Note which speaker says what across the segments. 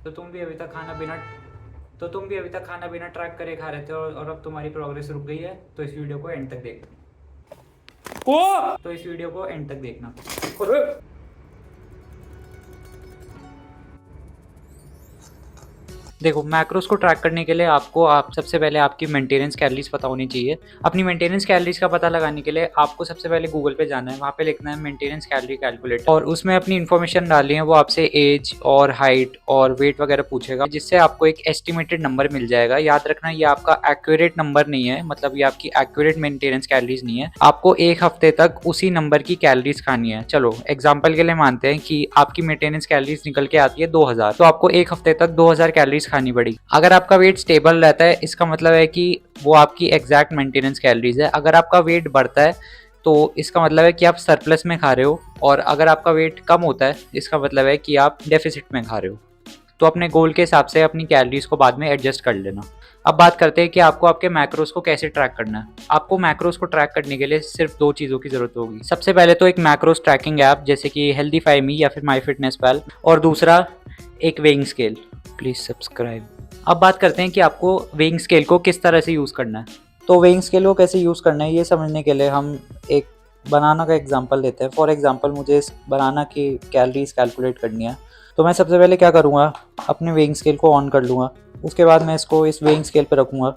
Speaker 1: तो तुम भी अभी तक खाना बिना ट्रैक करे खा रहे थे और अब तुम्हारी प्रोग्रेस रुक गई है। तो इस वीडियो को एंड तक देखना। देखो, मैक्रोस को ट्रैक करने के लिए आप सबसे पहले आपकी मेंटेनेंस कैलोरीज पता होनी चाहिए। अपनी मेंटेनेंस कैलोरीज का पता लगाने के लिए आपको सबसे पहले गूगल पे जाना है, वहाँ पे लिखना है मेंटेनेंस कैलोरी कैलकुलेटर और उसमें अपनी इन्फॉर्मेशन डालनी है। वो आपसे एज और हाइट और वेट वगैरह पूछेगा, जिससे आपको एक एस्टिमेटेड नंबर मिल जाएगा। याद रखना, ये आपका एक्यूरेट नंबर नहीं है, मतलब ये आपकी एक्यूरेट मेंटेनेंस कैलोरीज नहीं है। आपको एक हफ्ते तक उसी नंबर की कैलोरीज खानी है। चलो एग्जाम्पल के लिए मानते हैं कि आपकी मेंटेनेंस कैलोरीज निकल के आती है 2000, तो आपको एक हफ्ते तक 2000 कैलोरीज खानी पड़ी। अगर आपका वेट स्टेबल रहता है, इसका मतलब है कि वो आपकी एग्जैक्ट मेंटेनेंस कैलोरीज है। अगर आपका वेट बढ़ता है तो इसका मतलब है कि आप सरप्लस में खा रहे हो, और अगर आपका वेट कम होता है इसका मतलब है कि आप डेफिसिट में खा रहे हो। तो अपने गोल के हिसाब से अपनी कैलोरीज को बाद में एडजस्ट कर लेना। अब बात करते हैं कि आपको आपके मैक्रोस को कैसे ट्रैक करना है। आपको मैक्रोस को ट्रैक करने के लिए सिर्फ दो चीज़ों की ज़रूरत होगी। सबसे पहले तो एक मैक्रोस ट्रैकिंग ऐप जैसे कि हेल्दीफाई मी या फिर माई फिटनेस पैल, और दूसरा एक वेइंग स्केल। Please subscribe. अब बात करते हैं कि आपको वेइंग स्केल को किस तरह से यूज़ करना है। तो वेइंग स्केल को कैसे यूज़ करना है ये समझने के लिए हम एक बनाना का एग्जांपल लेते हैं। फॉर एग्जांपल मुझे इस बनाना की कैलोरीज कैलकुलेट करनी है, तो मैं सबसे पहले क्या करूँगा, अपने वेइंग स्केल को ऑन कर लूँगा। उसके बाद मैं इसको इस वेइंग स्केल पर रखूँगा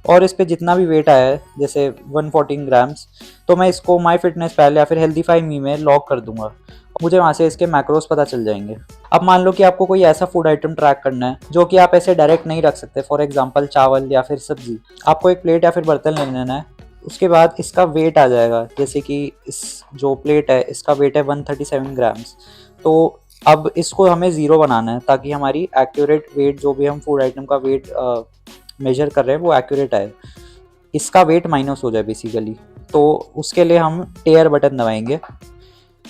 Speaker 1: और इस पर जितना भी वेट आया है जैसे 114 ग्राम्स, तो मैं इसको माई फिटनेस पैल या फिर हेल्दीफाई मी में लॉक कर दूंगा। मुझे वहाँ से इसके मैक्रोस पता चल जाएंगे। अब मान लो कि आपको कोई ऐसा फूड आइटम ट्रैक करना है जो कि आप ऐसे डायरेक्ट नहीं रख सकते, फॉर एग्जांपल चावल या फिर सब्जी। आपको एक प्लेट या फिर बर्तन ले लेना है, उसके बाद इसका वेट आ जाएगा। जैसे कि इस जो प्लेट है इसका वेट है 137 ग्राम्स। तो अब इसको हमें ज़ीरो बनाना है ताकि हमारी एक्यूरेट वेट, जो भी हम फूड आइटम का वेट मेजर कर रहे हैं, वो एक्यूरेट आए, इसका वेट माइनस हो जाए बेसिकली। तो उसके लिए हम टेयर बटन दबाएंगे,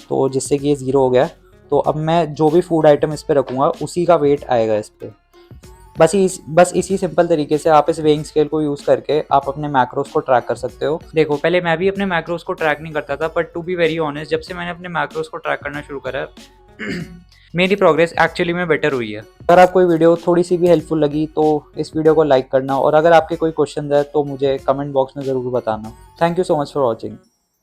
Speaker 1: तो जिससे कि ये ज़ीरो हो गया। तो अब मैं जो भी फूड आइटम इस पर रखूँगा उसी का वेट आएगा इस पर। बस इसी सिंपल तरीके से आप इस वेइंग स्केल को यूज़ करके आप अपने मैक्रोस को ट्रैक कर सकते हो। देखो, पहले मैं भी अपने मैक्रोस को ट्रैक नहीं करता था, but to be very honest, जब से मैंने अपने मैक्रोस को ट्रैक करना शुरू करा मेरी प्रोग्रेस एक्चुअली में बेटर हुई है। अगर आपको ये वीडियो थोड़ी सी भी हेल्पफुल लगी तो इस वीडियो को लाइक करना, और अगर आपके कोई क्वेश्चन है तो मुझे कमेंट बॉक्स में ज़रूर बताना। Thank you so much for watching.